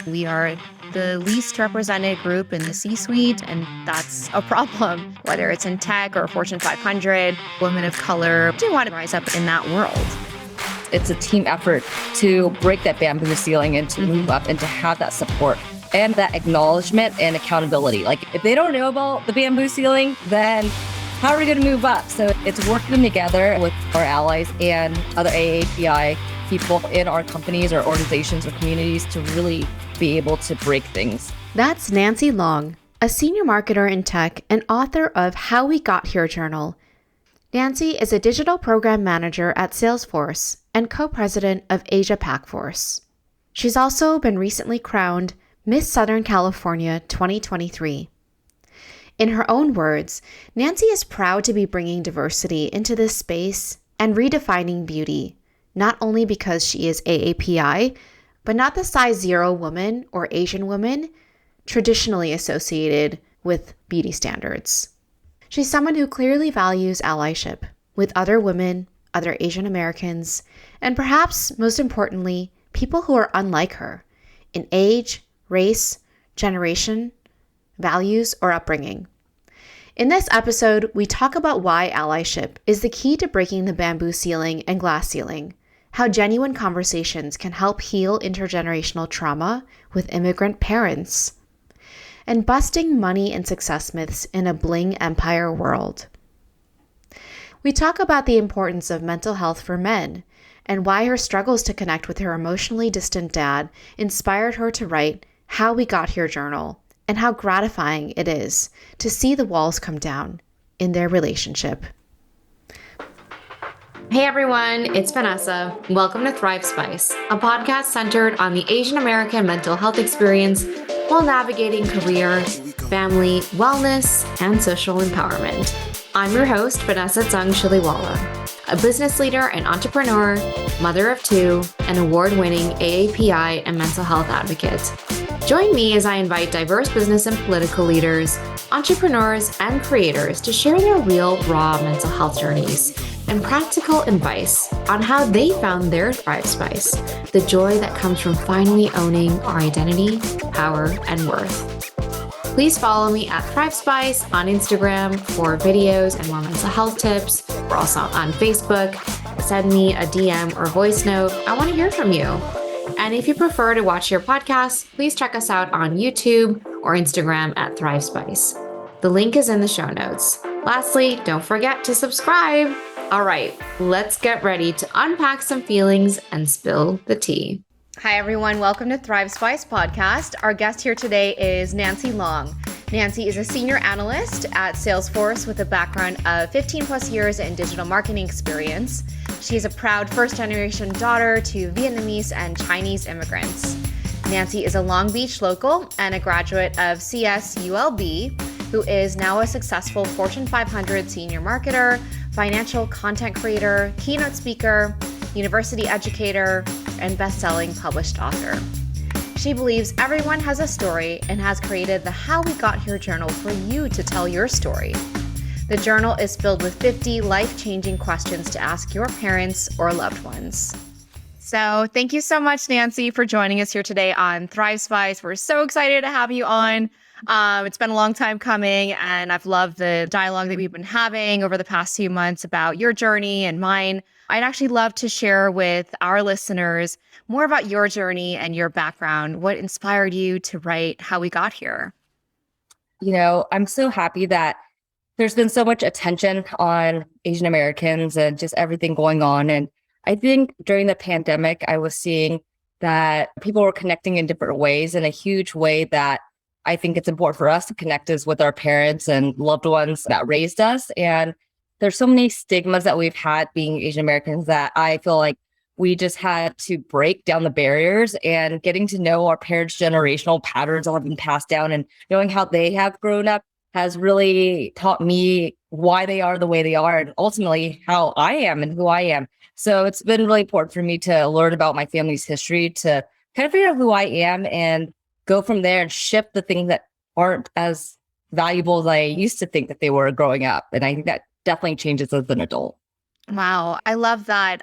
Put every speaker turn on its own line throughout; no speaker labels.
We are the least represented group in the C-suite, and that's a problem. Whether it's in tech or Fortune 500, women of color do want to rise up in that world.
It's a team effort to break that bamboo ceiling and to move up and to have that support and that acknowledgement and accountability. Like if they don't know about the bamboo ceiling, then how are we going to move up? So it's working together with our allies and other AAPI people in our companies or organizations or communities to really be able to break things.
That's Nancy Luong, a senior marketer in tech and author of How We Got Here Journal. Nancy is a digital program manager at Salesforce and co-president of Asia Pac Force. She's also been recently crowned Miss Southern California 2023. In her own words, Nancy is proud to be bringing diversity into this space and redefining beauty, not only because she is AAPI, but not the size 0 woman or Asian woman traditionally associated with beauty standards. She's someone who clearly values allyship with other women, other Asian Americans, and perhaps most importantly, people who are unlike her in age, race, generation, values, or upbringing. In this episode, we talk about why allyship is the key to breaking the bamboo ceiling and glass ceiling, how genuine conversations can help heal intergenerational trauma with immigrant parents, and busting money and success myths in a Bling Empire world. We talk about the importance of mental health for men and why her struggles to connect with her emotionally distant dad inspired her to write How We Got Here Journal, and how gratifying it is to see the walls come down in their relationship.
Hey everyone, it's Vanessa. Welcome to Thrive Spice, a podcast centered on the Asian American mental health experience while navigating career, family, wellness, and social empowerment. I'm your host, Vanessa Tsang-Shiliwala, a business leader and entrepreneur, mother of 2, and award-winning AAPI and mental health advocate. Join me as I invite diverse business and political leaders, entrepreneurs, and creators to share their real, raw mental health journeys and practical advice on how they found their Thrive Spice, the joy that comes from finally owning our identity, power, and worth. Please follow me at Thrive Spice on Instagram for videos and more mental health tips. We're also on Facebook. Send me a DM or voice note. I want to hear from you. And if you prefer to watch your podcast, please check us out on YouTube or Instagram at Thrive Spice. The link is in the show notes. Lastly, don't forget to subscribe. All right, let's get ready to unpack some feelings and spill the tea.
Hi, everyone. Welcome to Thrive Spice podcast. Our guest here today is Nancy Luong. Nancy is a senior analyst at Salesforce with a background of 15 plus years in digital marketing experience. She's a proud first-generation daughter to Vietnamese and Chinese immigrants. Nancy is a Long Beach local and a graduate of CSULB, who is now a successful Fortune 500 senior marketer, financial content creator, keynote speaker, university educator, and best-selling published author. She believes everyone has a story and has created the How We Got Here journal for you to tell your story. The journal is filled with 50 life-changing questions to ask your parents or loved ones. So thank you so much, Nancy, for joining us here today on Thrive Spice. We're so excited to have you on. It's been a long time coming, and I've loved the dialogue that we've been having over the past few months about your journey and mine. I'd actually love to share with our listeners more about your journey and your background. What inspired you to write How We Got Here?
You know, I'm so happy that there's been so much attention on Asian Americans and just everything going on. And I think during the pandemic, I was seeing that people were connecting in different ways, in a huge way that I think it's important for us to connect is with our parents and loved ones that raised us. And there's so many stigmas that we've had being Asian Americans that I feel like we just had to break down the barriers, and getting to know our parents' generational patterns that have been passed down and knowing how they have grown up has really taught me why they are the way they are, and ultimately how I am and who I am. So it's been really important for me to learn about my family's history to kind of figure out who I am and go from there and shift the things that aren't as valuable as I used to think that they were growing up. And I think that definitely changes as an adult.
Wow. I love that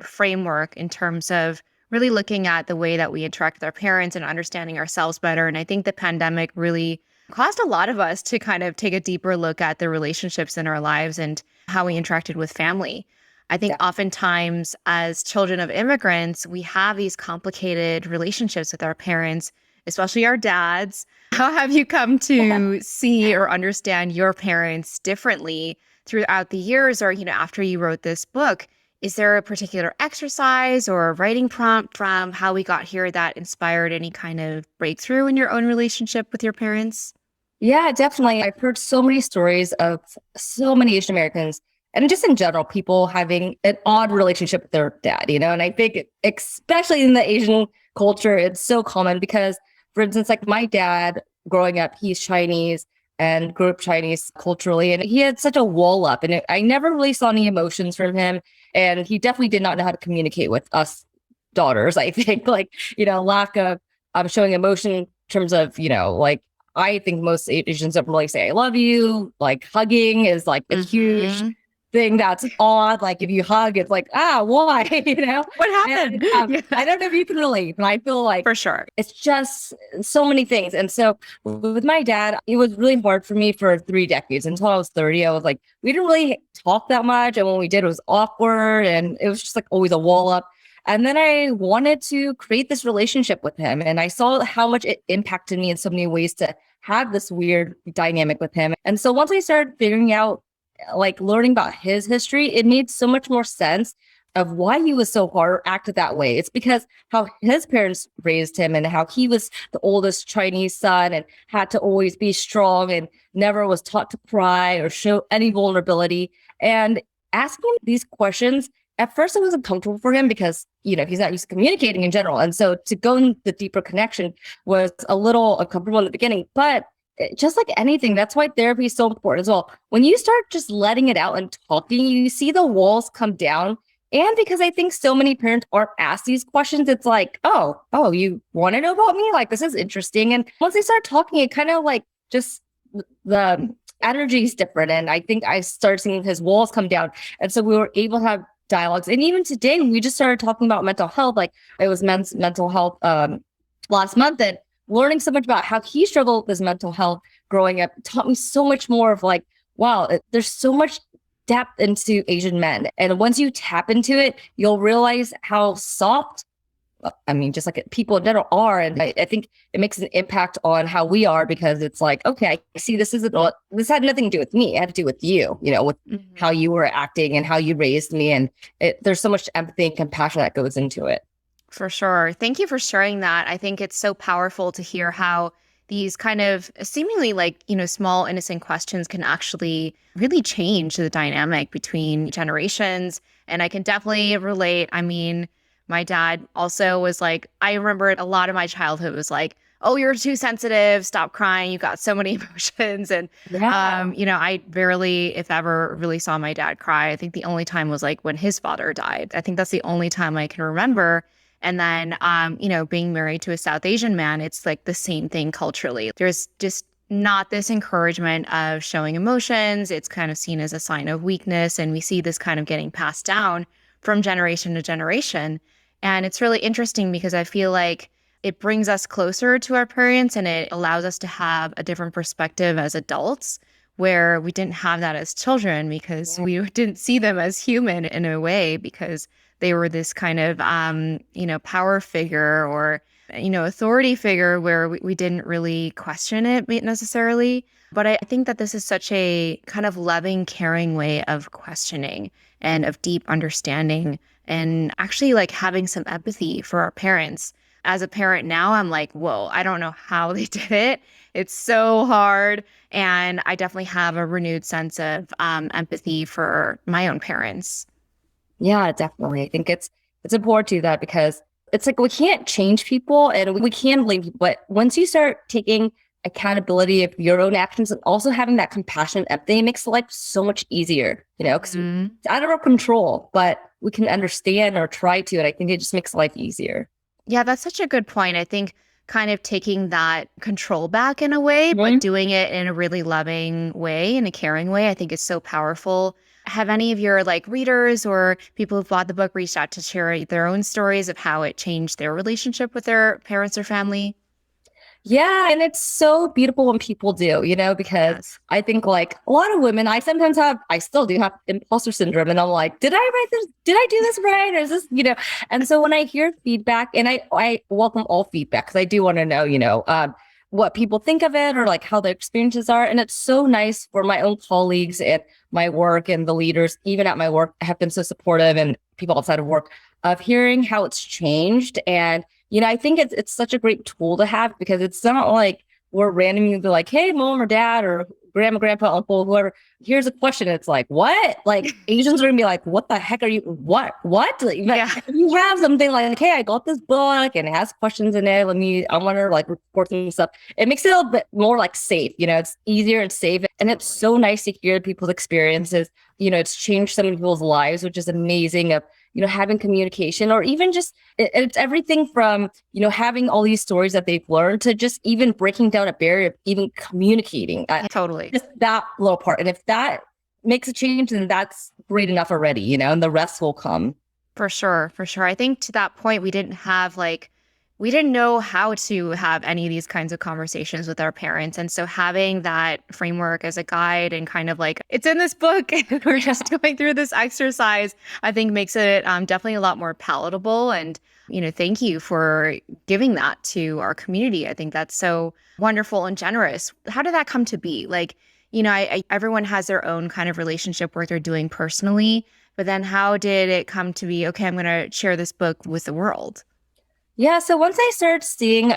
framework in terms of really looking at the way that we interact with our parents and understanding ourselves better. And I think the pandemic really caused a lot of us to kind of take a deeper look at the relationships in our lives and how we interacted with family. I think oftentimes as children of immigrants, we have these complicated relationships with our parents, especially our dads. How have you come to see or understand your parents differently throughout the years or, after you wrote this book? Is there a particular exercise or a writing prompt from How We Got Here that inspired any kind of breakthrough in your own relationship with your parents?
Yeah, definitely. I've heard so many stories of so many Asian Americans and just in general, people having an odd relationship with their dad, and I think especially in the Asian culture, it's so common because, for instance, like my dad growing up, he's Chinese and grew up Chinese culturally, and he had such a wall up, and I never really saw any emotions from him, and he definitely did not know how to communicate with us daughters. I think lack of showing emotion in terms of like I think most Asians don't really say I love you. Like hugging is like a huge thing that's odd. Like if you hug, it's like, why?
What happened?
I don't know if you can relate, but I feel like
For sure.
it's just so many things. And so with my dad, it was really hard for me for 3 decades until I was 30. I was like, we didn't really talk that much. And when we did, it was awkward. And it was just like always a wall up. And then I wanted to create this relationship with him. And I saw how much it impacted me in so many ways to have this weird dynamic with him. And so once I started figuring out, like learning about his history, it made so much more sense of why he was so hard or acted that way. It's because how his parents raised him and how he was the oldest Chinese son and had to always be strong and never was taught to cry or show any vulnerability. And asking these questions, at first it was uncomfortable for him because, he's not used to communicating in general. And so to go in the deeper connection was a little uncomfortable in the beginning, but just like anything, that's why therapy is so important as well. When you start just letting it out and talking, you see the walls come down. And because I think so many parents aren't asked these questions, it's like, oh, you want to know about me? Like, this is interesting. And once they start talking, it kind of like just the energy is different. And I think I started seeing his walls come down. And so we were able to have dialogues. And even today, we just started talking about mental health. Like it was men's mental health last month. And learning so much about how he struggled with his mental health growing up taught me so much more of like, wow, there's so much depth into Asian men. And once you tap into it, you'll realize how soft, just like people in general are. And I think it makes an impact on how we are because it's like, okay, I see this had nothing to do with me. It had to do with you, with how you were acting and how you raised me. And there's so much empathy and compassion that goes into it.
For sure. Thank you for sharing that. I think it's so powerful to hear how these kind of seemingly small innocent questions can actually really change the dynamic between generations. And I can definitely relate. My dad also was like, I remember a lot of my childhood was like, oh, you're too sensitive. Stop crying. You got so many emotions. And, I barely, if ever, really saw my dad cry. I think the only time was like when his father died. I think that's the only time I can remember. And then, being married to a South Asian man, it's like the same thing culturally. There's just not this encouragement of showing emotions. It's kind of seen as a sign of weakness. And we see this kind of getting passed down from generation to generation. And it's really interesting because I feel like it brings us closer to our parents and it allows us to have a different perspective as adults where we didn't have that as children because we didn't see them as human in a way because they were this kind of, power figure or, authority figure where we didn't really question it necessarily. But I think that this is such a kind of loving, caring way of questioning and of deep understanding and actually like having some empathy for our parents. As a parent now, I'm like, whoa, I don't know how they did it. It's so hard. And I definitely have a renewed sense of empathy for my own parents.
Yeah, definitely. I think it's important to do that because it's like we can't change people and we can blame people. But once you start taking accountability of your own actions and also having that compassion and empathy, it makes life so much easier, because it's out of our control, but we can understand or try to. And I think it just makes life easier.
Yeah, that's such a good point. I think kind of taking that control back in a way, but doing it in a really loving way, in a caring way, I think is so powerful. Have any of your like readers or people who've bought the book reached out to share their own stories of how it changed their relationship with their parents or family?
Yeah, and it's so beautiful when people do, because
Yes.
I think like a lot of women, I still do have imposter syndrome, and I'm like, did I write this? Did I do this right? Or is this, And so when I hear feedback, and I welcome all feedback because I do want to know, what people think of it or like how their experiences are. And it's so nice for my own colleagues at my work and the leaders, even at my work, have been so supportive, and people outside of work, of hearing how it's changed. And I think it's such a great tool to have, because it's not like we're randomly be like, hey, mom or dad or grandma, grandpa, uncle, whoever, here's a question. It's like, what? Like Asians are gonna be like, what the heck are you? What? Like,
Yeah.
if you have something like, hey, I got this book and it has questions in it. I want to like report some stuff. It makes it a little bit more like safe. It's easier and safe. And it's so nice to hear people's experiences. It's changed some people's lives, which is amazing. Of having communication, or even just it's everything from, having all these stories that they've learned to just even breaking down a barrier of even communicating.
Totally.
Just that little part. And if that makes a change, then that's great enough already, and the rest will come.
For sure. For sure. I think to that point, we didn't know how to have any of these kinds of conversations with our parents. And so having that framework as a guide and kind of like, it's in this book, and we're just going through this exercise, I think makes it definitely a lot more palatable. And, thank you for giving that to our community. I think that's so wonderful and generous. How did that come to be? Like, everyone has their own kind of relationship work they're doing personally, but then how did it come to be, okay, I'm going to share this book with the world?
Yeah. So once I started seeing,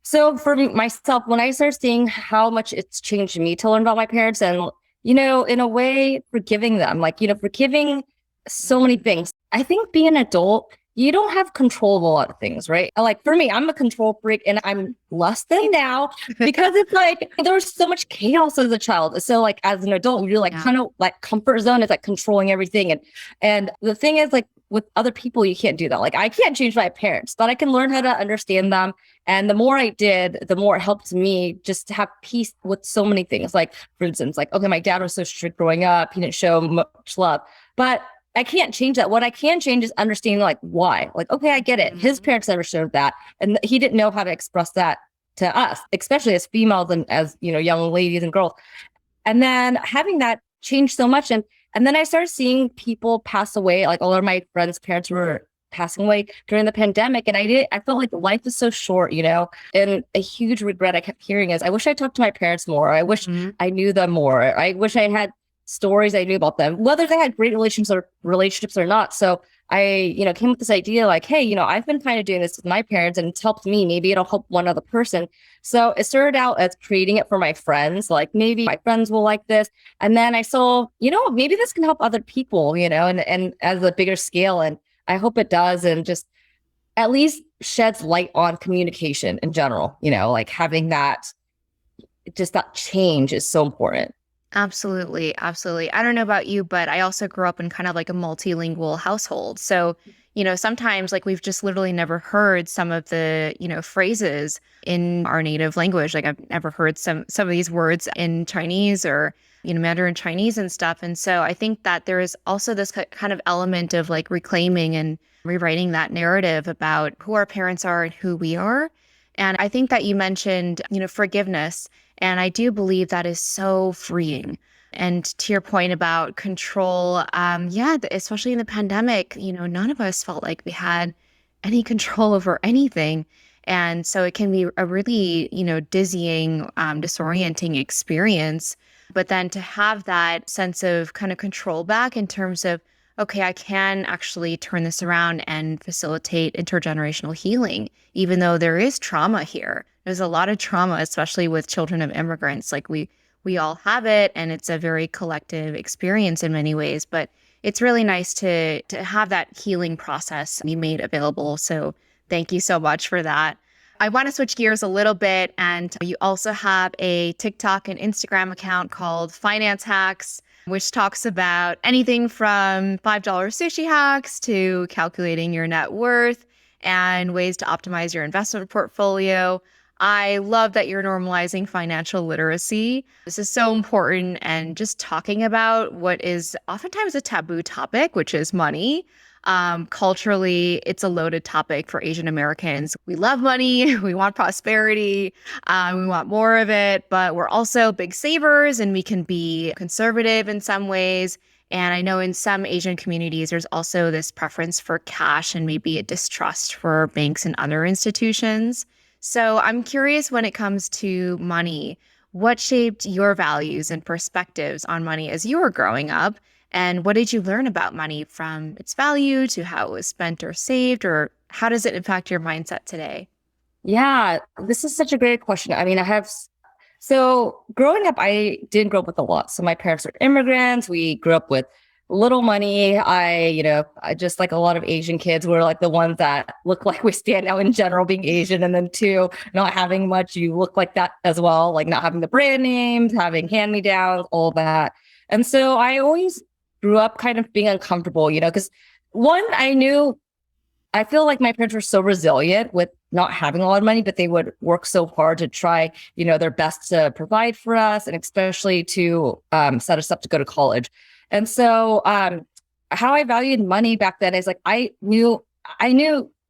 so for myself, when I started seeing how much it's changed me to learn about my parents, and, in a way, forgiving them, like, forgiving so many things. I think being an adult, you don't have control of a lot of things, right? Like for me, I'm a control freak, and I'm less than now, because it's like there was so much chaos as a child. So like as an adult, you're like kind of like comfort zone is like controlling everything. And the thing is, like, with other people, you can't do that. Like I can't change my parents, but I can learn how to understand them. And the more I did, the more it helped me just to have peace with so many things. Like, for instance, like, okay, my dad was so strict growing up. He didn't show much love, but I can't change that. What I can change is understanding like why. Like, okay, I get it. His parents never showed that. And he didn't know how to express that to us, especially as females and as, young ladies and girls. And then having that change so much. And then I started seeing people pass away. Like a lot of my friends' parents were passing away during the pandemic. And I felt like life is so short, and a huge regret I kept hearing is I wish I talked to my parents more. I wish I knew them more. I wish I had stories I knew about them, whether they had great relationships or not. So I, came with this idea like, hey, I've been kind of doing this with my parents and it's helped me. Maybe it'll help one other person. So it started out as creating it for my friends. Like maybe my friends will like this. And then I saw, maybe this can help other people, and as a bigger scale. And I hope it does. And just at least sheds light on communication in general, like having that, just that change is so important.
Absolutely. Absolutely. I don't know about you, but I also grew up in kind of like a multilingual household. So, sometimes like we've just literally never heard some of the, phrases in our native language. Like I've never heard some of these words in Chinese or, Mandarin Chinese and stuff. And so I think that there is also this kind of element of like reclaiming and rewriting that narrative about who our parents are and who we are. And I think that you mentioned, forgiveness. And I do believe that is so freeing. And to your point about control, especially in the pandemic, none of us felt like we had any control over anything. And so it can be a really, dizzying, disorienting experience. But then to have that sense of kind of control back in terms of, okay, I can actually turn this around and facilitate intergenerational healing, even though there is trauma here. There's a lot of trauma, especially with children of immigrants. Like we all have it, and it's a very collective experience in many ways. But it's really nice to have that healing process be made available. So thank you so much for that. I want to switch gears a little bit, and you also have a TikTok and Instagram account called Finance Hacks, which talks about anything from $5 sushi hacks to calculating your net worth and ways to optimize your investment portfolio. I love that you're normalizing financial literacy. This is so important, and just talking about what is oftentimes a taboo topic, which is money. Culturally, it's a loaded topic for Asian Americans. We love money, we want prosperity, we want more of it, but we're also big savers and we can be conservative in some ways. And I know in some Asian communities, there's also this preference for cash and maybe a distrust for banks and other institutions. So I'm curious, when it comes to money, what shaped your values and perspectives on money as you were growing up? And what did you learn about money, from its value to how it was spent or saved, or how does it impact your mindset today?
Yeah, this is such a great question. I mean, so growing up, I didn't grow up with a lot. So my parents were immigrants. We grew up with little money. I just, like a lot of Asian kids, were like the ones that look like we stand out in general being Asian. And then two, not having much, you look like that as well, like not having the brand names, having hand-me-downs, all that. And so I always grew up kind of being uncomfortable, because one, I feel like my parents were so resilient with not having a lot of money, but they would work so hard to try, their best to provide for us, and especially to set us up to go to college. And so how I valued money back then is like, I knew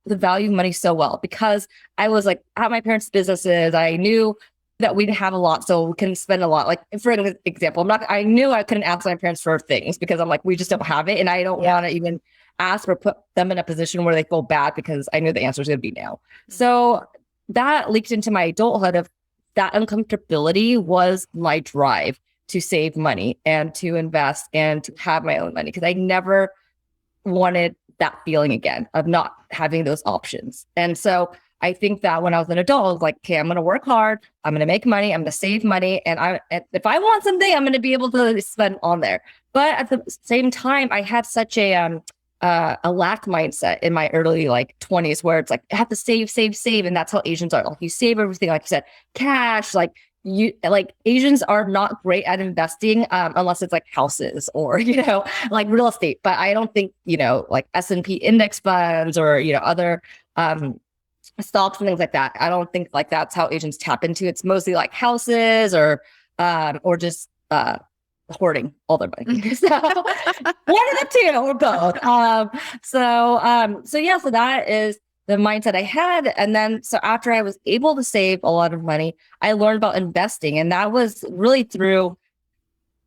the value of money so well because I was like at my parents' businesses. I knew that we'd have a lot, so we couldn't spend a lot. Like, for an example, I knew I couldn't ask my parents for things because I'm like, we just don't have it. And I don't want to even ask or put them in a position where they feel bad because I knew the answer is going to be no. So that leaked into my adulthood of that uncomfortability was my drive to save money and to invest and to have my own money, because I never wanted that feeling again of not having those options. And so I think that when I was an adult, I was like, okay, I'm going to work hard. I'm going to make money. I'm going to save money. And if I want something, I'm going to be able to spend on there. But at the same time, I had such a lack mindset in my early 20s, where it's like, I have to save. And that's how Asians are. Like, you save everything, like you said, cash, Asians are not great at investing unless it's like houses or, like real estate. But I don't think, like S&P index funds or, other stocks and things like that. I don't think like that's how Asians tap into. It's mostly like houses or just hoarding all their money. So one of the two or both. So that is the mindset I had. And then, so after I was able to save a lot of money, I learned about investing. And that was really through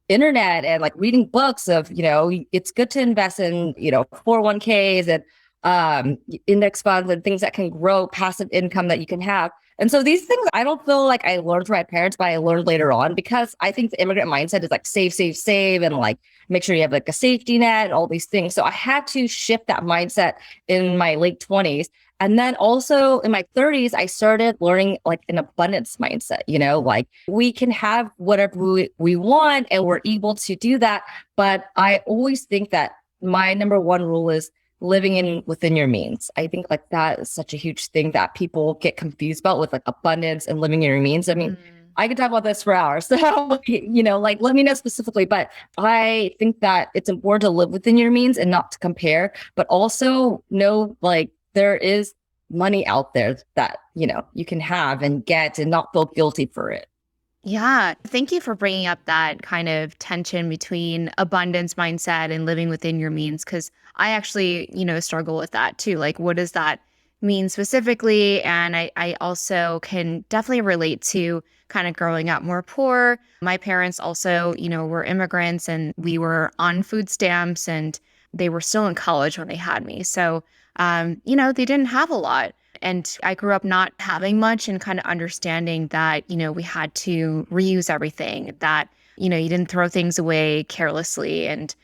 internet and like reading books of, it's good to invest in, 401ks and index funds and things that can grow passive income that you can have. And so these things, I don't feel like I learned from my parents, but I learned later on, because I think the immigrant mindset is like save, and like make sure you have like a safety net and all these things. So I had to shift that mindset in my late 20s. And then also in my 30s, I started learning like an abundance mindset, like we can have whatever we want and we're able to do that. But I always think that my number one rule is living within your means. I think like that is such a huge thing that people get confused about with like abundance and living in your means. I mean, I could talk about this for hours. So, like let me know specifically, but I think that it's important to live within your means and not to compare, but also know like there is money out there that, you can have and get and not feel guilty for it.
Yeah. Thank you for bringing up that kind of tension between abundance mindset and living within your means, because I actually, struggle with that too. Like, what does that mean specifically? And I also can definitely relate to kind of growing up more poor. My parents also, were immigrants, and we were on food stamps, and they were still in college when they had me. So, they didn't have a lot. And I grew up not having much and kind of understanding that, we had to reuse everything, that, you didn't throw things away carelessly. And,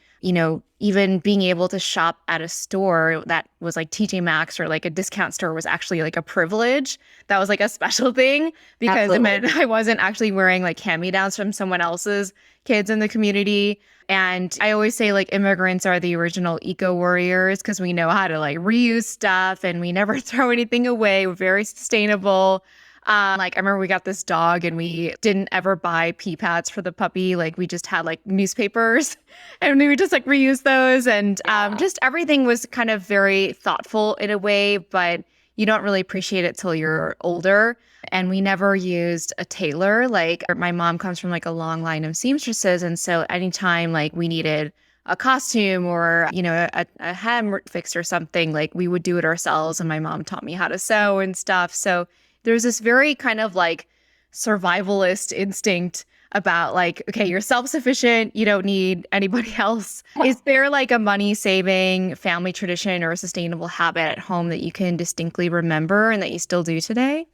even being able to shop at a store that was like TJ Maxx or like a discount store was actually like a privilege. That was like a special thing, because Absolutely. It meant I wasn't actually wearing like hand-me-downs from someone else's kids in the community. And I always say like immigrants are the original eco warriors, because we know how to like reuse stuff and we never throw anything away. We're very sustainable. Like I remember we got this dog and we didn't ever buy pee pads for the puppy. Like we just had like newspapers and we would just like reuse those. And just everything was kind of very thoughtful in a way, but you don't really appreciate it till you're older. And we never used a tailor. Like my mom comes from like a long line of seamstresses. And so anytime like we needed a costume or, a hem fixed or something, like we would do it ourselves. And my mom taught me how to sew and stuff. So there's this very kind of like survivalist instinct about like, okay, you're self-sufficient, you don't need anybody else. Is there like a money saving family tradition or a sustainable habit at home that you can distinctly remember and that you still do today?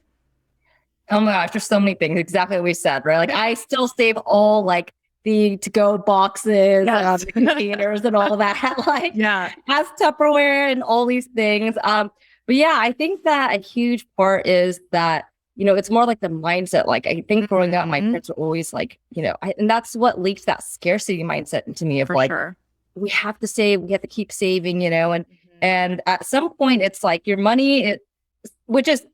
Oh my gosh, there's so many things. Exactly what we said, right? Like I still save all like the to-go boxes, the containers and all that, like as Tupperware and all these things. But yeah, I think that a huge part is that, it's more like the mindset. Like I think growing up, my parents were always like, and that's what leaked that scarcity mindset into me of
For
like,
sure.
we have to save, we have to keep saving, and at some point it's like your money, which is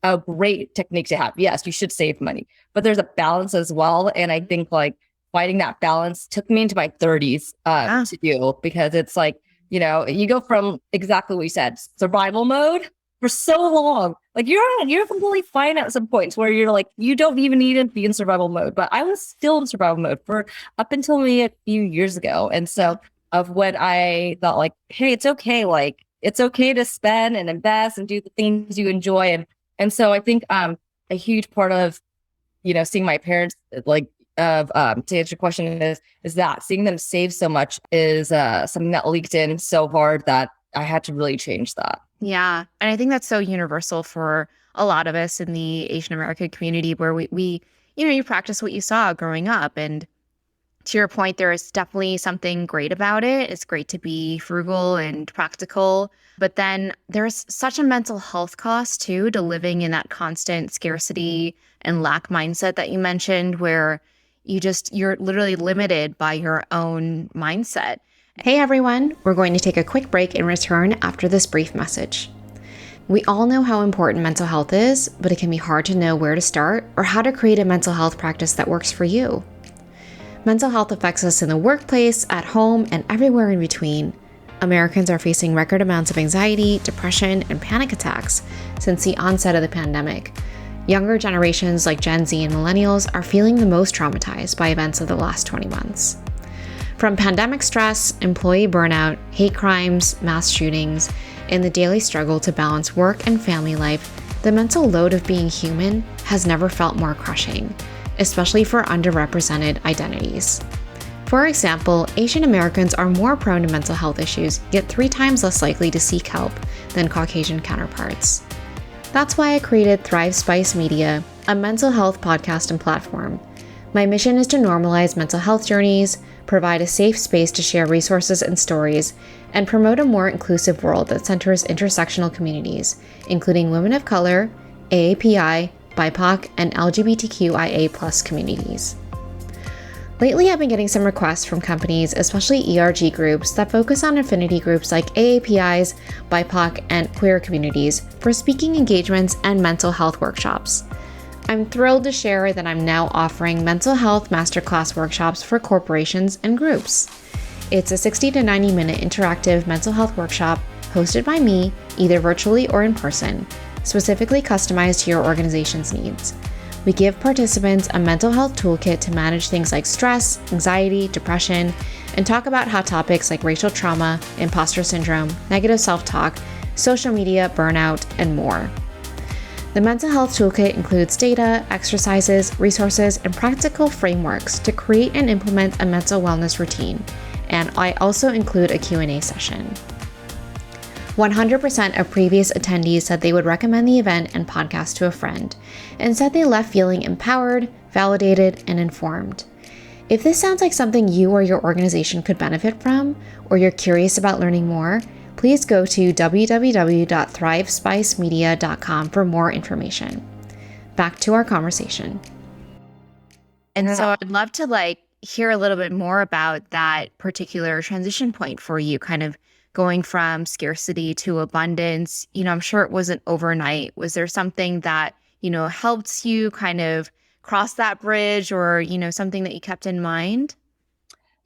a great technique to have. Yes, you should save money, but there's a balance as well. And I think like finding that balance took me into my 30s to do, because it's like, you go from exactly what you said, survival mode for so long. Like you're completely fine at some points where you're like, you don't even need to be in survival mode. But I was still in survival mode for up until maybe a few years ago. And so of when I thought like, hey, it's okay. Like it's okay to spend and invest and do the things you enjoy. And so I think a huge part of, seeing my parents like to answer your question is that seeing them save so much is something that leaked in so hard that I had to really change that.
Yeah. And I think that's so universal for a lot of us in the Asian American community where we you practice what you saw growing up. And to your point, there is definitely something great about it. It's great to be frugal and practical. But then there's such a mental health cost too to living in that constant scarcity and lack mindset that you mentioned, where you're literally limited by your own mindset.
Hey everyone, we're going to take a quick break and return after this brief message. We all know how important mental health is, but it can be hard to know where to start or how to create a mental health practice that works for you. Mental health affects us in the workplace, at home, and everywhere in between. Americans are facing record amounts of anxiety, depression, and panic attacks since the onset of the pandemic. Younger generations like Gen Z and millennials are feeling the most traumatized by events of the last 20 months. From pandemic stress, employee burnout, hate crimes, mass shootings, and the daily struggle to balance work and family life, the mental load of being human has never felt more crushing, especially for underrepresented identities. For example, Asian Americans are more prone to mental health issues, yet 3 times less likely to seek help than Caucasian counterparts. That's why I created Thrive Spice Media, a mental health podcast and platform. My mission is to normalize mental health journeys, provide a safe space to share resources and stories, and promote a more inclusive world that centers intersectional communities, including women of color, AAPI, BIPOC, and LGBTQIA+ communities. Lately, I've been getting some requests from companies, especially ERG groups, that focus on affinity groups like AAPIs, BIPOC, and queer communities for speaking engagements and mental health workshops. I'm thrilled to share that I'm now offering mental health masterclass workshops for corporations and groups. It's a 60 to 90 minute interactive mental health workshop hosted by me, either virtually or in person, specifically customized to your organization's needs. We give participants a mental health toolkit to manage things like stress, anxiety, depression, and talk about how topics like racial trauma, imposter syndrome, negative self-talk, social media, burnout, and more. The mental health toolkit includes data, exercises, resources, and practical frameworks to create and implement a mental wellness routine. And I also include a Q&A session. 100% of previous attendees said they would recommend the event and podcast to a friend, and said they left feeling empowered, validated, and informed. If this sounds like something you or your organization could benefit from, or you're curious about learning more, please go to www.thrivespicemedia.com for more information. Back to our conversation.
And so I'd love to hear a little bit more about that particular transition point for you, kind of going from scarcity to abundance. I'm sure it wasn't overnight. Was there something that, helped you kind of cross that bridge, or, something that you kept in mind?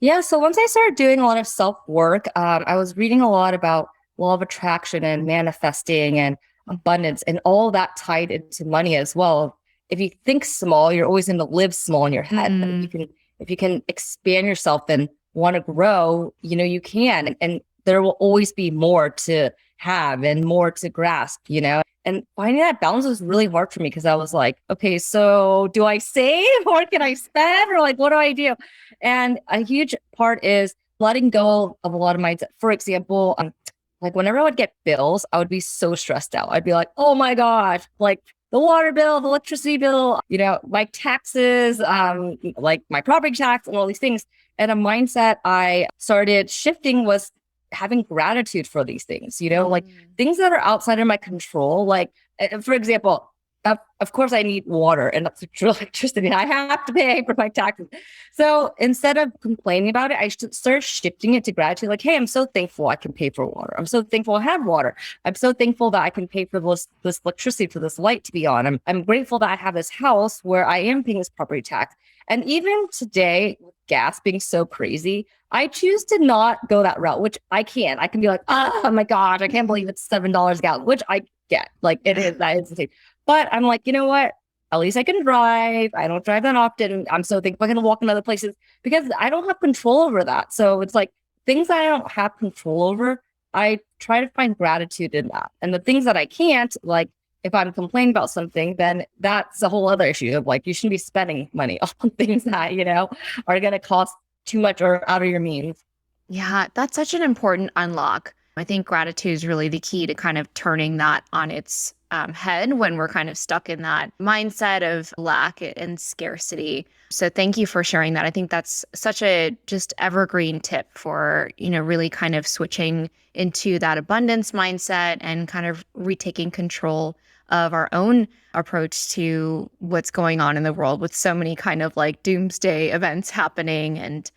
Yeah, so once I started doing a lot of self-work, I was reading a lot about law of attraction and manifesting, and abundance and all that tied into money as well. If you think small, you're always going to live small in your head. If you can expand yourself and want to grow, you can, and there will always be more to have and more to grasp, and finding that balance was really hard for me because I was like, okay, so do I save or can I spend or like, what do I do? And a huge part is letting go of a lot of my, for example, like whenever I would get bills, I would be so stressed out. I'd be like, oh my gosh, like the water bill, the electricity bill, my taxes, like my property tax and all these things. And a mindset I started shifting was having gratitude for these things, like things that are outside of my control. Like, for example, of course I need water and electricity. I have to pay for my taxes. So instead of complaining about it, I should start shifting it to gratitude. Like, hey, I'm so thankful I can pay for water. I'm so thankful I have water. I'm so thankful that I can pay for this electricity, for this light to be on. I'm grateful that I have this house where I am paying this property tax. And even today, with gas being so crazy, I choose to not go that route, which I can. I can be like, oh my God, I can't believe it's $7 a gallon, which I get. Like it is, that is the thing. But I'm like, you know what? At least I can drive. I don't drive that often. I'm so thankful I can walk in other places because I don't have control over that. So it's like things that I don't have control over, I try to find gratitude in that. And the things that I can't, like if I'm complaining about something, then that's a whole other issue of like, you shouldn't be spending money on things that, are going to cost too much or out of your means.
Yeah, that's such an important unlock. I think gratitude is really the key to kind of turning that on its head when we're kind of stuck in that mindset of lack and scarcity. So thank you for sharing that. I think that's such a just evergreen tip for, really kind of switching into that abundance mindset and kind of retaking control of our own approach to what's going on in the world with so many kind of like doomsday events happening. And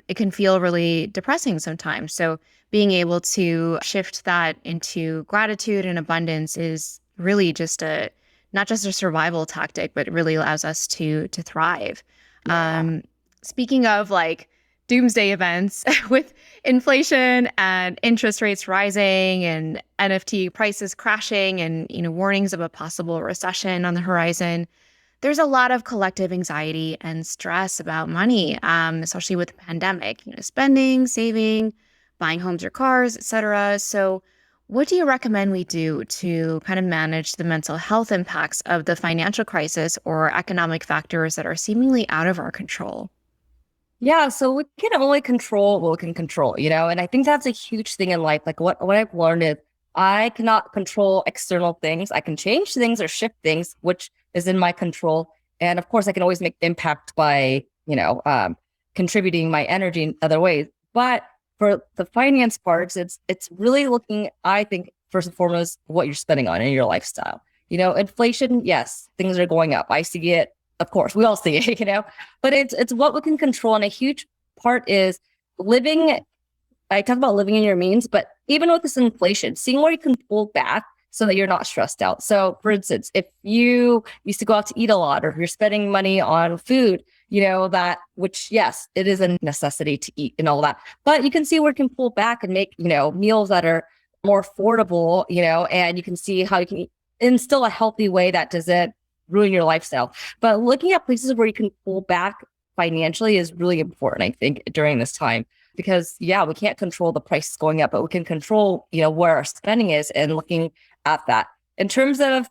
it can feel really depressing sometimes. So being able to shift that into gratitude and abundance is really just not just a survival tactic, but it really allows us to thrive. Yeah. Speaking of like doomsday events with inflation and interest rates rising and NFT prices crashing and, warnings of a possible recession on the horizon, there's a lot of collective anxiety and stress about money, especially with the pandemic, spending, saving, buying homes or cars, etc. So what do you recommend we do to kind of manage the mental health impacts of the financial crisis or economic factors that are seemingly out of our control?
Yeah, so we can only control what we can control, and I think that's a huge thing in life. Like what I've learned is I cannot control external things. I can change things or shift things, which is in my control. And of course, I can always make impact by, contributing my energy in other ways. But for the finance parts, it's really looking, I think, first and foremost, what you're spending on in your lifestyle. Inflation, yes, things are going up. I see it. Of course, we all see it, but it's what we can control. And a huge part is living. I talk about living in your means, but even with this inflation, seeing where you can pull back so that you're not stressed out. So for instance, if you used to go out to eat a lot, or if you're spending money on food, which yes, it is a necessity to eat and all that, but you can see where you can pull back and make, meals that are more affordable, and you can see how you can instill a healthy way that doesn't ruin your lifestyle. But looking at places where you can pull back financially is really important, I think, during this time. Because yeah, we can't control the prices going up, but we can control, where our spending is and looking at that. In terms of,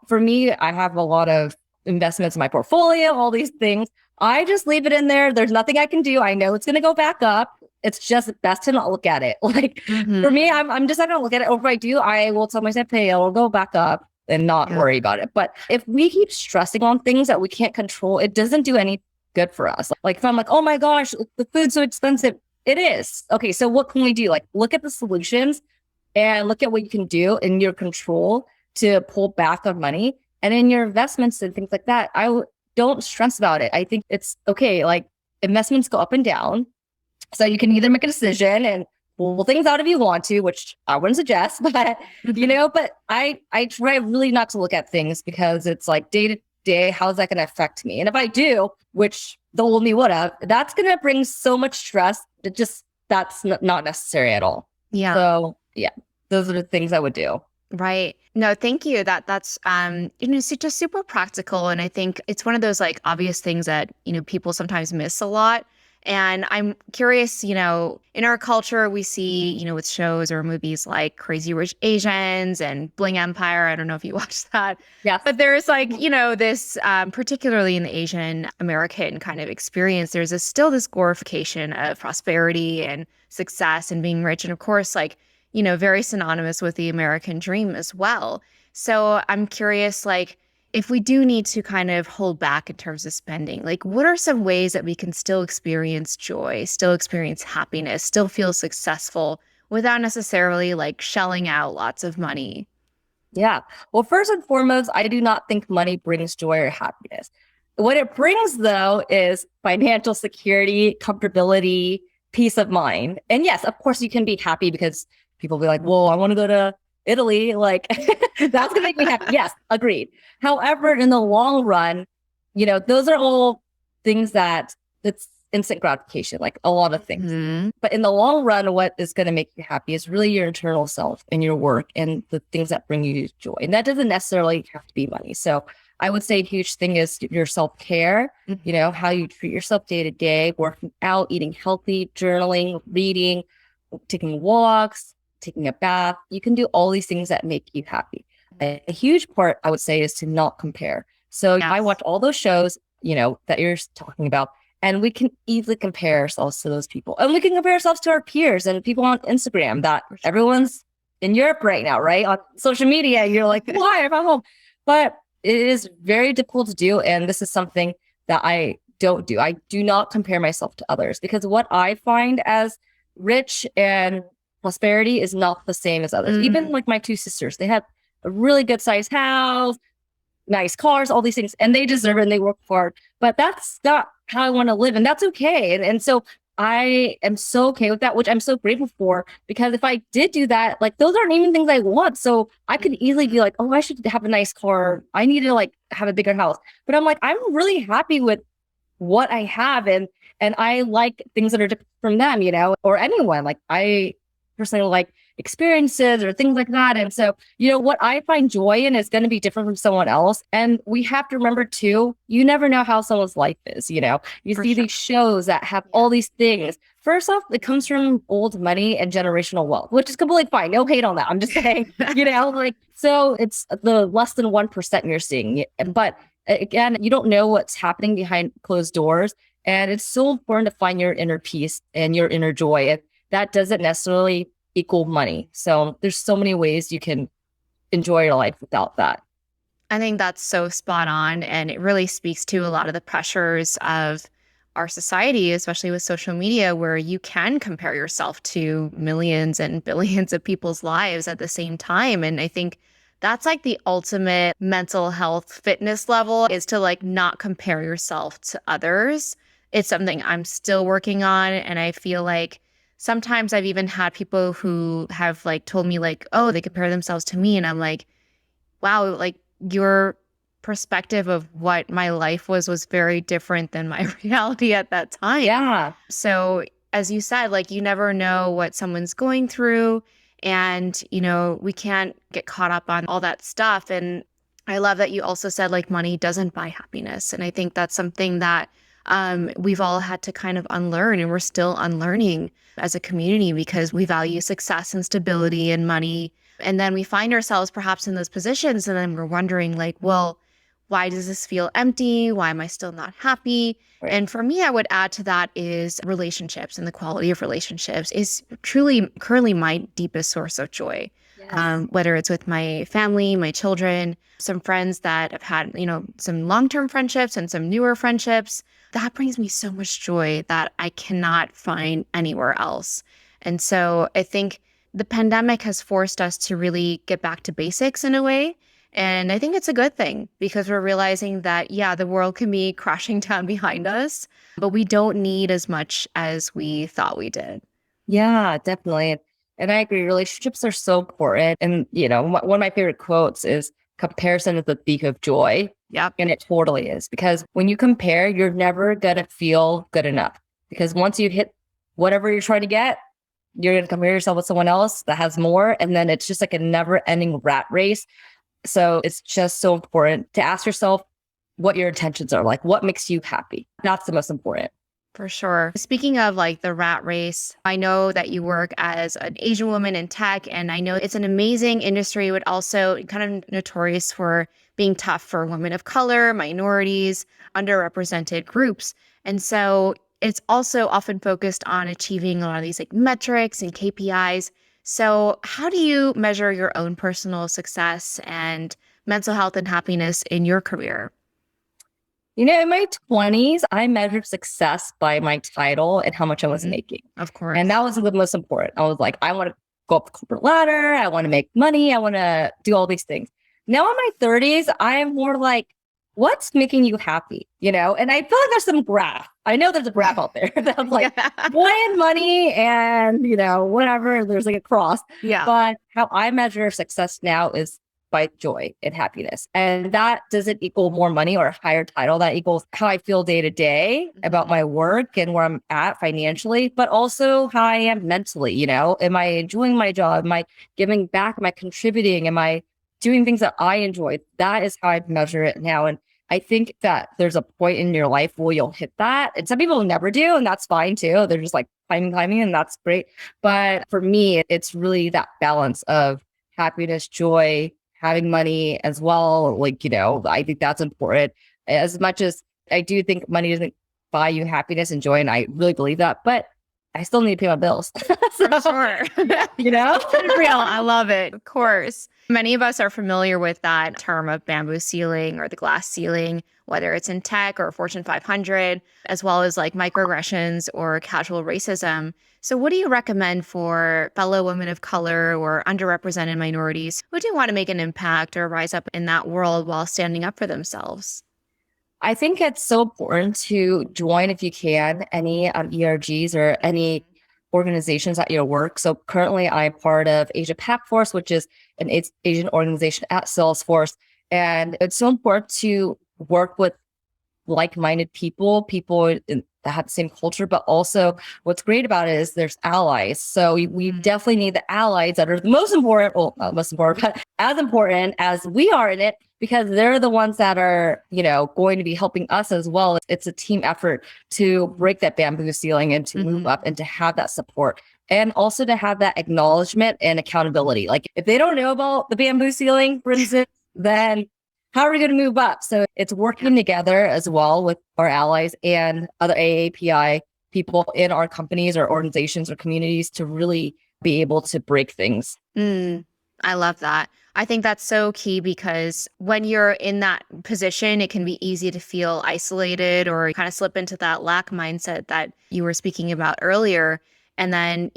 for me, I have a lot of investments in my portfolio, all these things. I just leave it in there. There's nothing I can do. I know it's going to go back up. It's just best to not look at it. Like for me, I'm just not going to look at it. Or if I do, I will tell myself, hey, it'll go back up and not worry about it. But if we keep stressing on things that we can't control, it doesn't do any good for us. Like if I'm like, oh my gosh, the food's so expensive. It is. Okay, so what can we do? Like look at the solutions and look at what you can do in your control to pull back on money. And in your investments and things like that, don't stress about it. I think it's okay. Like investments go up and down. So you can either make a decision and pull things out if you want to, which I wouldn't suggest, but but I try really not to look at things because it's like day to day, how's that going to affect me? And if I do, which the old me would have, that's going to bring so much stress that that's not necessary at all.
Yeah.
So yeah, those are the things I would do.
Right. No, thank you. That's just super practical. And I think it's one of those like obvious things that, people sometimes miss a lot. And I'm curious, in our culture, we see, with shows or movies like Crazy Rich Asians and Bling Empire. I don't know if you watched that.
Yes.
But there's like, this, particularly in the Asian American kind of experience, there's still this glorification of prosperity and success and being rich. And of course, like, very synonymous with the American dream as well. So I'm curious, like, if we do need to kind of hold back in terms of spending, like, what are some ways that we can still experience joy, still experience happiness, still feel successful without necessarily like shelling out lots of money?
Yeah. Well, first and foremost, I do not think money brings joy or happiness. What it brings, though, is financial security, comfortability, peace of mind. And yes, of course, you can be happy because people be like, well, I want to go to Italy. Like, that's going to make me happy. Yes, agreed. However, in the long run, those are all things it's instant gratification, like a lot of things.
Mm-hmm.
But in the long run, what is going to make you happy is really your internal self and your work and the things that bring you joy. And that doesn't necessarily have to be money. So I would say a huge thing is your self-care, how you treat yourself day to day, working out, eating healthy, journaling, reading, taking walks, taking a bath. You can do all these things that make you happy. A huge part, I would say, is to not compare. So
Yes.
I watch all those shows, that you're talking about, and we can easily compare ourselves to those people. And we can compare ourselves to our peers and people on Instagram that everyone's in Europe right now, right? On social media, you're like, why am I home? But it is very difficult to do. And this is something that I don't do. I do not compare myself to others because what I find as rich and prosperity is not the same as others. Even like my two sisters, they have a really good sized house, nice cars, all these things, and they deserve it and they work hard. But that's not how I want to live, and that's okay. And so I am so okay with that, which I'm so grateful for, because if I did do that, like those aren't even things I want. So I could easily be like, oh, I should have a nice car. I need to like have a bigger house. But I'm like, I'm really happy with what I have, and I like things that are different from them, or anyone. Like I personally like experiences or things like that. And so, what I find joy in is going to be different from someone else. And we have to remember too, you never know how someone's life is, you
For
see
sure.
these shows that have all these things. First off, it comes from old money and generational wealth, which is completely fine. No hate on that. I'm just saying, so it's the less than 1% you're seeing. But again, you don't know what's happening behind closed doors. And it's so important to find your inner peace and your inner joy. And that doesn't necessarily equal money. So there's so many ways you can enjoy your life without that.
I think that's so spot on. And it really speaks to a lot of the pressures of our society, especially with social media, where you can compare yourself to millions and billions of people's lives at the same time. And I think that's like the ultimate mental health fitness level, is to like not compare yourself to others. It's something I'm still working on. And I feel like sometimes I've even had people who have like told me like, oh, they compare themselves to me. And I'm like, wow, like your perspective of what my life was very different than my reality at that time.
Yeah.
So as you said, like you never know what someone's going through, and, we can't get caught up on all that stuff. And I love that you also said like money doesn't buy happiness. And I think that's something that we've all had to kind of unlearn, and we're still unlearning as a community, because we value success and stability and money. And then we find ourselves perhaps in those positions, and then we're wondering like, well, why does this feel empty? Why am I still not happy?
Right.
And for me, I would add to that is relationships, and the quality of relationships is truly currently my deepest source of joy.
Yes.
Whether it's with my family, my children, some friends that have had, some long-term friendships and some newer friendships. That brings me so much joy that I cannot find anywhere else. And so I think the pandemic has forced us to really get back to basics in a way. And I think it's a good thing, because we're realizing that, yeah, the world can be crashing down behind us, but we don't need as much as we thought we did.
Yeah, definitely. And I agree. Relationships are so important. And, one of my favorite quotes is, comparison is the thief of joy.
Yep.
And it totally is, because when you compare, you're never going to feel good enough, because once you hit whatever you're trying to get, you're going to compare yourself with someone else that has more. And then it's just like a never ending rat race. So it's just so important to ask yourself what your intentions are, like what makes you happy. That's the most important.
For sure. Speaking of like the rat race, I know that you work as an Asian woman in tech, and I know it's an amazing industry, but also kind of notorious for being tough for women of color, minorities, underrepresented groups. And so it's also often focused on achieving a lot of these like metrics and KPIs. So how do you measure your own personal success and mental health and happiness in your career?
In my 20s, I measured success by my title and how much I was making.
Of course.
And that was the most important. I was like, I want to go up the corporate ladder. I want to make money. I want to do all these things. Now in my 30s, I am more like, what's making you happy? And I feel like there's some graph. I know there's a graph out there that's like boy and money and, whatever. There's like a cross.
Yeah.
But how I measure success now is by joy and happiness. And that doesn't equal more money or a higher title. That equals how I feel day to day about my work and where I'm at financially, but also how I am mentally. Am I enjoying my job? Am I giving back? Am I contributing? Am I doing things that I enjoy? That is how I measure it now. And I think that there's a point in your life where you'll hit that. And some people never do, and that's fine too. They're just like climbing, and that's great. But for me, it's really that balance of happiness, joy, having money as well. I think that's important. As much as I do think money doesn't buy you happiness and joy, and I really believe that, but I still need to pay my bills.
For sure. Real. I love it. Of course. Many of us are familiar with that term of bamboo ceiling or the glass ceiling, whether it's in tech or Fortune 500, as well as like microaggressions or casual racism. So what do you recommend for fellow women of color or underrepresented minorities who do want to make an impact or rise up in that world while standing up for themselves?
I think it's so important to join, if you can, any ERGs or any organizations at your work. So currently I'm part of Asia Force, which is an Asian organization at Salesforce. And it's so important to work with like-minded people that have the same culture, but also what's great about it is there's allies. So we definitely need the allies that are the most important, well, not most important, but as important as we are in it, because they're the ones that are, going to be helping us as well. It's a team effort to break that bamboo ceiling and to move up and to have that support. And also to have that acknowledgement and accountability. Like if they don't know about the bamboo ceiling, for instance, then how are we going to move up? So it's working together as well with our allies and other AAPI people in our companies or organizations or communities to really be able to break things.
I love that. I think that's so key because when you're in that position, it can be easy to feel isolated or kind of slip into that lack mindset that you were speaking about earlier. And then,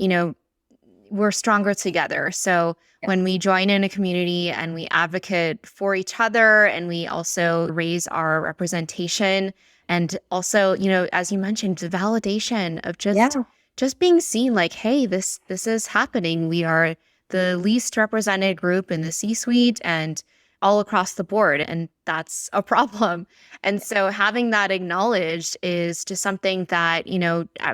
we're stronger together. So when we join in a community and we advocate for each other and we also raise our representation and also, as you mentioned, the validation of just being seen like, hey, this is happening. We are the least represented group in the C-suite and all across the board. And that's a problem. And so having that acknowledged is just something that,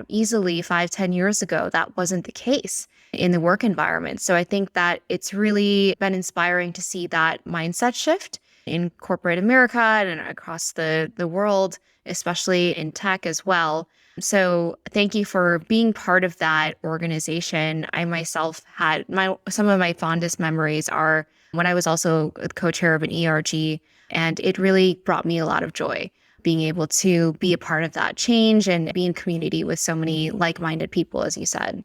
easily 5-10 years ago, that wasn't the case in the work environment. So I think that it's really been inspiring to see that mindset shift in corporate America and across the world, especially in tech as well. So thank you for being part of that organization. I myself had some of my fondest memories are when I was also co-chair of an ERG, and it really brought me a lot of joy being able to be a part of that change and be in community with so many like-minded people, as you said.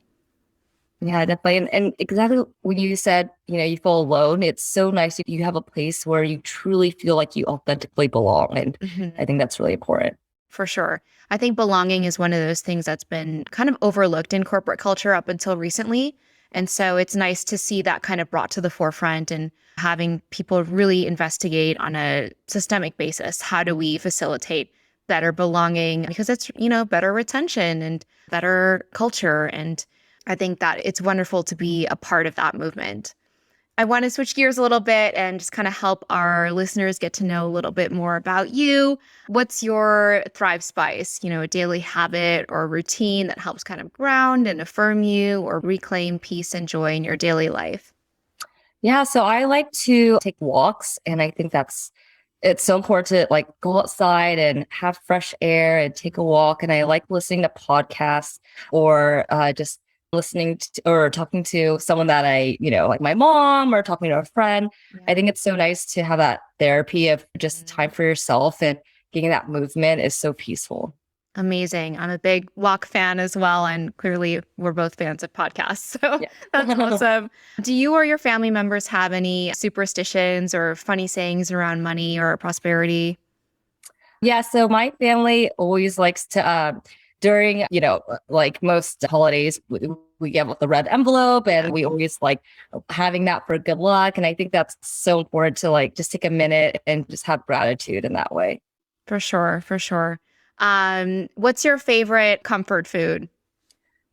Yeah, definitely. And exactly when you said, you feel alone, it's so nice if you have a place where you truly feel like you authentically belong. And I think that's really important.
For sure. I think belonging is one of those things that's been kind of overlooked in corporate culture up until recently. And so it's nice to see that kind of brought to the forefront and having people really investigate on a systemic basis. How do we facilitate better belonging? Because it's, better retention and better culture. And I think that it's wonderful to be a part of that movement. I want to switch gears a little bit and just kind of help our listeners get to know a little bit more about you. What's your Thrive Spice, a daily habit or routine that helps kind of ground and affirm you or reclaim peace and joy in your daily life?
Yeah, so I like to take walks, and I think it's so important to like go outside and have fresh air and take a walk. And I like listening to podcasts or just listening to, or talking to someone that like my mom or talking to a friend.
Yeah.
I think it's so nice to have that therapy of just time for yourself, and getting that movement is so peaceful.
Amazing. I'm a big walk fan as well. And clearly we're both fans of podcasts. So
Yeah.
that's awesome. Do you or your family members have any superstitions or funny sayings around money or prosperity?
Yeah, so my family always likes to, during, like most holidays, we get with the red envelope, and we always like having that for good luck. And I think that's so important to like just take a minute and just have gratitude in that way.
For sure. For sure. What's your favorite comfort food?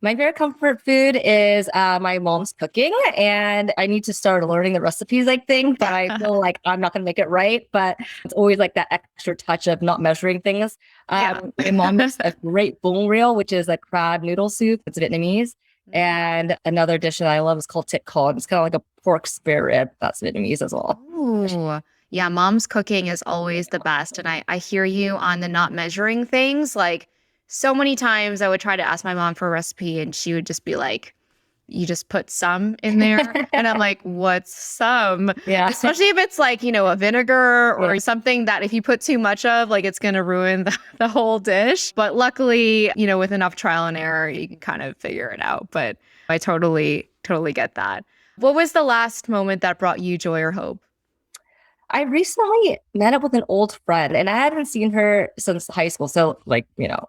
My favorite comfort food is my mom's cooking, and I need to start learning the recipes, I think, but I feel like I'm not going to make it right. But it's always like that extra touch of not measuring things. My mom makes a great bung reel, which is a crab noodle soup. It's Vietnamese. And another dish that I love is called tit con. It's kind of like a pork spare rib. That's Vietnamese as well.
Ooh. Yeah, mom's cooking is always the best. And I hear you on the not measuring things. Like so many times I would try to ask my mom for a recipe and she would just be like, you just put some in there. And I'm like, what's some?
Yeah.
Especially if it's like, a vinegar or something that if you put too much of, like it's going to ruin the whole dish. But luckily, with enough trial and error, you can kind of figure it out. But I totally get that. What was the last moment that brought you joy or hope?
I recently met up with an old friend, and I hadn't seen her since high school. So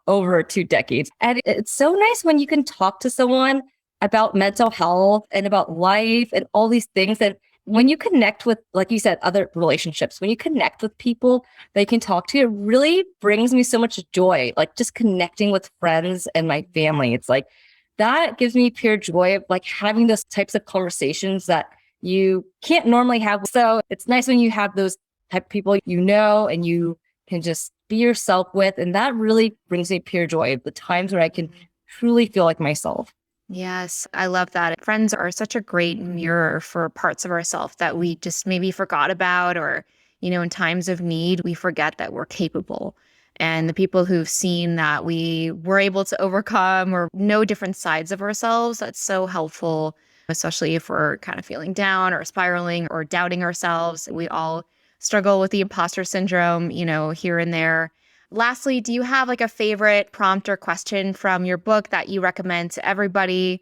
over 2 decades. And it's so nice when you can talk to someone about mental health and about life and all these things. And when you connect with, like you said, other relationships, when you connect with people that you can talk to, it really brings me so much joy. Like just connecting with friends and my family. It's like, that gives me pure joy of like having those types of conversations that you can't normally have. So it's nice when you have those type of people and you can just be yourself with. And that really brings me pure joy. The times where I can truly feel like myself.
Yes, I love that. Friends are such a great mirror for parts of ourselves that we just maybe forgot about, or, in times of need, we forget that we're capable. And the people who've seen that we were able to overcome or know different sides of ourselves, that's so helpful, especially if we're kind of feeling down or spiraling or doubting ourselves. We all struggle with the imposter syndrome, here and there. Lastly, do you have like a favorite prompt or question from your book that you recommend to everybody?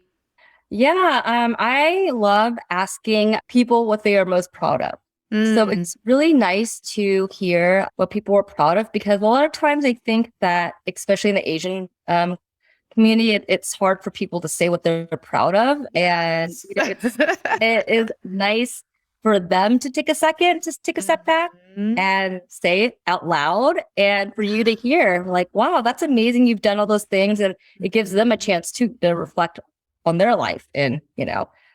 Yeah, I love asking people what they are most proud of. So it's really nice to hear what people are proud of, because a lot of times I think that, especially in the Asian community, it's hard for people to say what they're proud of. And it is nice for them to take a second, just take a step back and say it out loud, and for you to hear like, wow, that's amazing. You've done all those things. And it gives them a chance to reflect on their life and,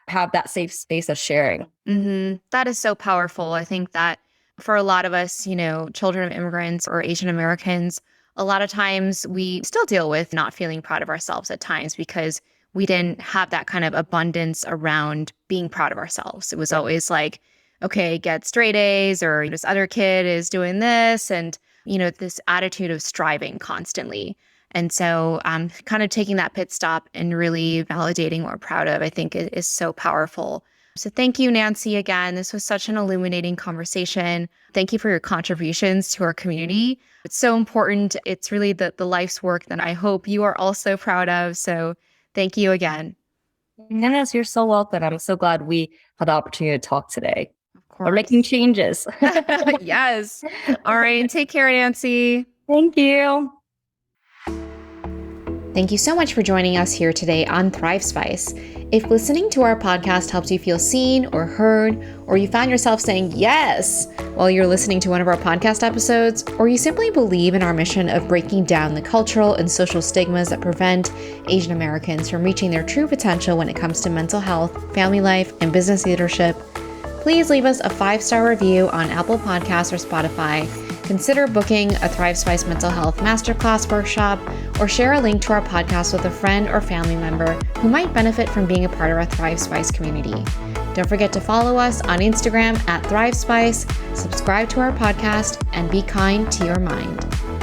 have that safe space of sharing.
That is so powerful. I think that for a lot of us, children of immigrants or Asian Americans, a lot of times we still deal with not feeling proud of ourselves at times because we didn't have that kind of abundance around being proud of ourselves. It was always like, okay, get straight A's, or this other kid is doing this, and, this attitude of striving constantly. And so kind of taking that pit stop and really validating what we're proud of, I think is so powerful. So thank you, Nancy, again. This was such an illuminating conversation. Thank you for your contributions to our community. It's so important. It's really the life's work that I hope you are also proud of. So thank you again.
Yes, you're so welcome. I'm so glad we had the opportunity to talk today.
Of course.
We're making changes.
Yes. All right. Take care, Nancy.
Thank you.
Thank you so much for joining us here today on Thrive Spice. If listening to our podcast helps you feel seen or heard, or you found yourself saying yes while you're listening to one of our podcast episodes, or you simply believe in our mission of breaking down the cultural and social stigmas that prevent Asian Americans from reaching their true potential when it comes to mental health, family life, and business leadership,
Please leave us a 5-star review on Apple Podcasts or Spotify. Consider booking a Thrive Spice Mental Health Masterclass workshop, or share a link to our podcast with a friend or family member who might benefit from being a part of our Thrive Spice community. Don't forget to follow us on Instagram at Thrive Spice, subscribe to our podcast, and be kind to your mind.